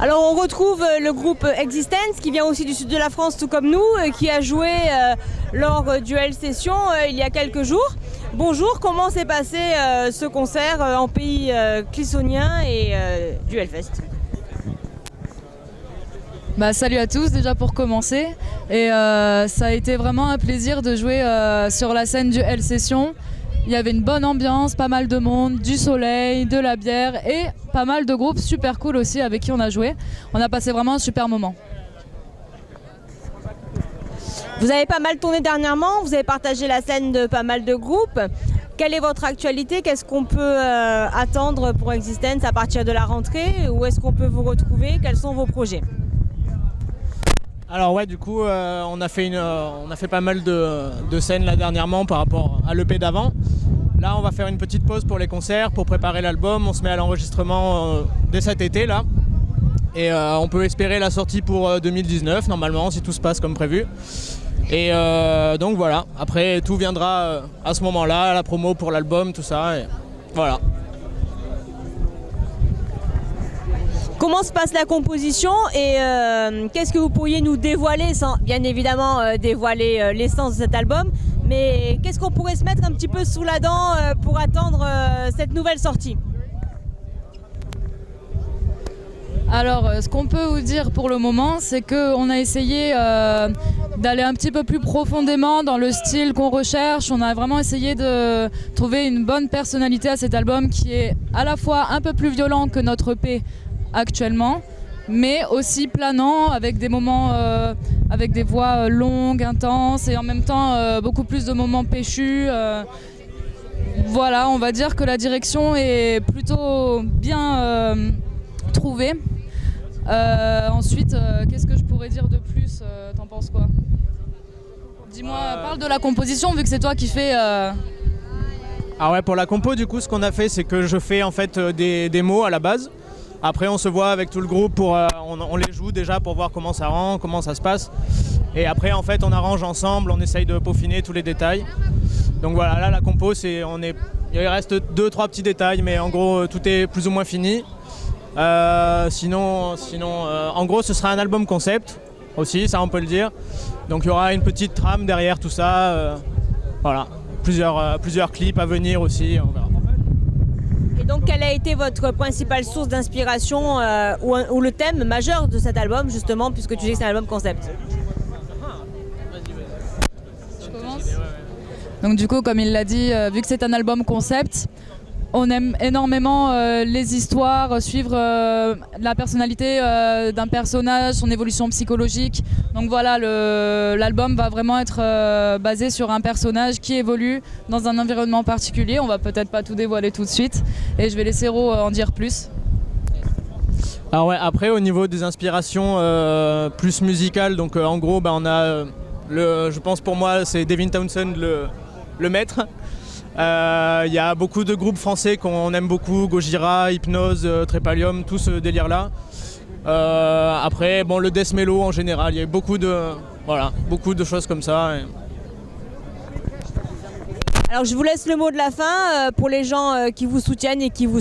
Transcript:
Alors on retrouve le groupe Existence qui vient aussi du sud de la France tout comme nous, qui a joué lors du Hell Session il y a quelques jours. Bonjour, comment s'est passé ce concert en pays clissonien et du Hellfest? Salut à tous déjà pour commencer, et ça a été vraiment un plaisir de jouer sur la scène du Hell Session. Il y avait une bonne ambiance, pas mal de monde, du soleil, de la bière et pas mal de groupes super cool aussi avec qui on a joué. On a passé vraiment un super moment. Vous avez pas mal tourné dernièrement, vous avez partagé la scène de pas mal de groupes. Quelle est votre actualité? Qu'est-ce qu'on peut attendre pour Existence à partir de la rentrée? Où est-ce qu'on peut vous retrouver? Quels sont vos projets? Alors ouais, du coup, on a fait pas mal de scènes là dernièrement par rapport à l'EP d'avant. Là, on va faire une petite pause pour les concerts, pour préparer l'album. On se met à l'enregistrement dès cet été là. Et on peut espérer la sortie pour 2019, normalement, si tout se passe comme prévu. Et donc voilà, après tout viendra à ce moment-là, la promo pour l'album, tout ça, et voilà. Comment se passe la composition et qu'est-ce que vous pourriez nous dévoiler, sans bien évidemment dévoiler l'essence de cet album, mais qu'est-ce qu'on pourrait se mettre un petit peu sous la dent pour attendre cette nouvelle sortie? Alors, ce qu'on peut vous dire pour le moment, c'est qu'on a essayé d'aller un petit peu plus profondément dans le style qu'on recherche. On a vraiment essayé de trouver une bonne personnalité à cet album qui est à la fois un peu plus violent que notre EP actuellement, mais aussi planant, avec des moments, avec des voix longues, intenses, et en même temps beaucoup plus de moments péchus. Voilà, on va dire que la direction est plutôt bien trouvée. Ensuite, qu'est-ce que je pourrais dire de plus? T'en penses quoi? Dis-moi, parle de la composition vu que c'est toi qui fais. Ah ouais, pour la compo, du coup, ce qu'on a fait, c'est que je fais en fait des démos à la base. Après, on se voit avec tout le groupe, on les joue déjà pour voir comment ça rend, comment ça se passe. Et après, en fait, on arrange ensemble, on essaye de peaufiner tous les détails. Donc voilà, là, la compo, il reste 2-3 petits détails, mais en gros, tout est plus ou moins fini. Sinon, en gros, ce sera un album concept aussi, ça on peut le dire. Donc il y aura une petite trame derrière tout ça. Voilà, plusieurs clips à venir aussi, on verra. Et donc, quelle a été votre principale source d'inspiration ou le thème majeur de cet album, justement, puisque tu dis que c'est un album concept? Je commence. Donc du coup, comme il l'a dit, vu que c'est un album concept, on aime énormément les histoires, suivre la personnalité d'un personnage, son évolution psychologique. Donc voilà, l'album va vraiment être basé sur un personnage qui évolue dans un environnement particulier. On va peut-être pas tout dévoiler tout de suite et je vais laisser Ro en dire plus. Alors ouais, après au niveau des inspirations plus musicales, donc en gros on a je pense pour moi c'est Devin Townsend le maître. Il y a beaucoup de groupes français qu'on aime beaucoup, Gojira, Hypnose, Trépalium, tout ce délire-là. Après, le death mellow en général, il y a beaucoup de choses comme ça. Alors je vous laisse le mot de la fin pour les gens qui vous soutiennent et qui vous suivent.